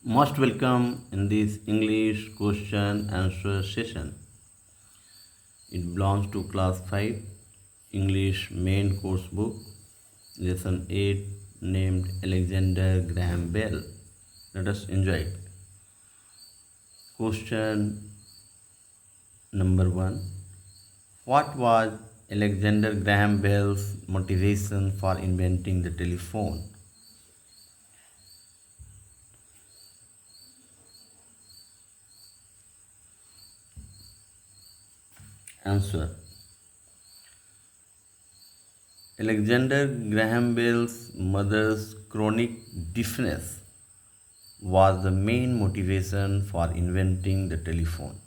Most welcome in this English question answer session. It belongs to Class 5 English main course book, lesson 8 named Alexander Graham Bell. Let us enjoy it. Question number 1. What was Alexander Graham Bell's motivation for inventing the telephone? Answer. Alexander Graham Bell's mother's chronic deafness was the main motivation for inventing the telephone.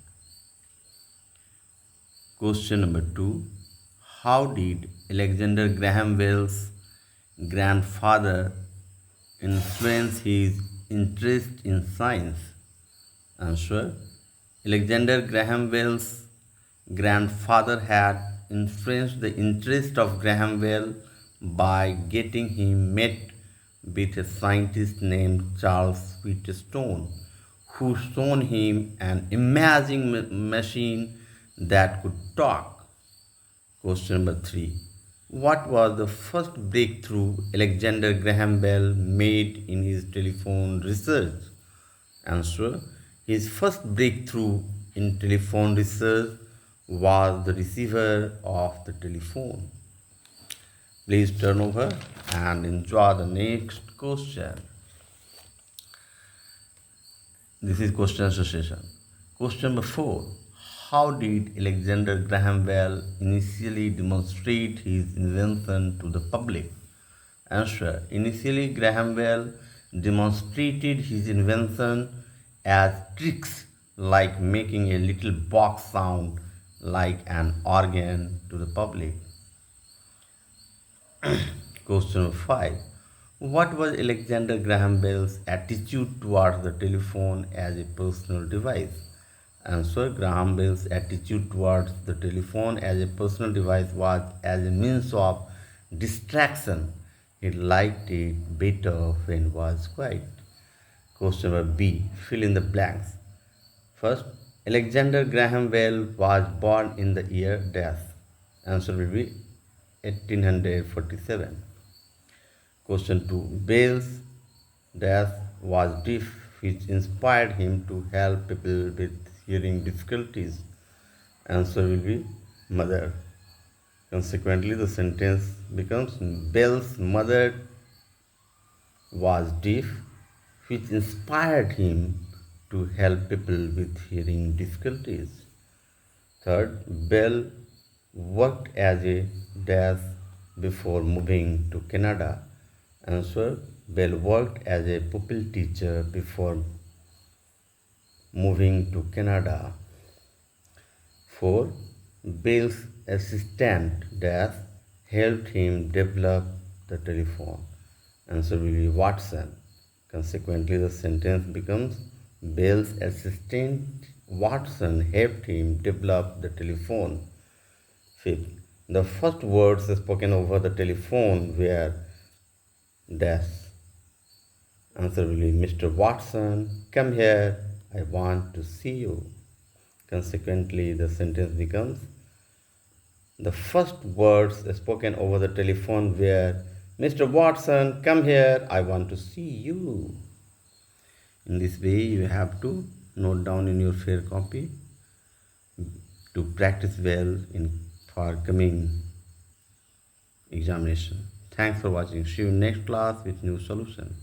Question number 2. How did Alexander Graham Bell's grandfather influence his interest in science? Answer. Alexander Graham Bell's grandfather had influenced the interest of Graham Bell by getting him met with a scientist named Charles Wheatstone, who shown him an amazing machine that could talk. Question number 3. What was the first breakthrough Alexander Graham Bell made in his telephone research? Answer. His first breakthrough in telephone research was the receiver of the telephone. Please turn over and enjoy the next question. This is question association. Question number 4. How did Alexander Graham Bell initially demonstrate his invention to the public? Answer. Initially, Graham Bell demonstrated his invention as tricks like making a little box sound like an organ to the public. Question number 5. What was Alexander Graham Bell's attitude towards the telephone as a personal device? Answer. Graham Bell's attitude towards the telephone as a personal device was as a means of distraction. He liked it better when it was quiet. Question number B. Fill in the blanks. First, Alexander Graham Bell was born in the year dash. Answer will be 1847. Question 2. Bell's dash was deaf, which inspired him to help people with hearing difficulties. Answer will be mother. Consequently, the sentence becomes Bell's mother was deaf, which inspired him to help people with hearing difficulties. Third, Bell worked as a dash before moving to Canada. Answer. Bell worked as a pupil teacher before moving to Canada. 4. Bell's assistant dash helped him develop the telephone. Answer will be Watson. Consequently, the sentence becomes Bell's assistant Watson helped him develop the telephone. 5th. The first words spoken over the telephone were dash. Answer will be Mr. Watson, come here, I want to see you. Consequently, the sentence becomes the first words spoken over the telephone were Mr. Watson, come here, I want to see you. In this way, you have to note down in your fair copy to practice well for coming examination. Thanks for watching. See you next class with new solution.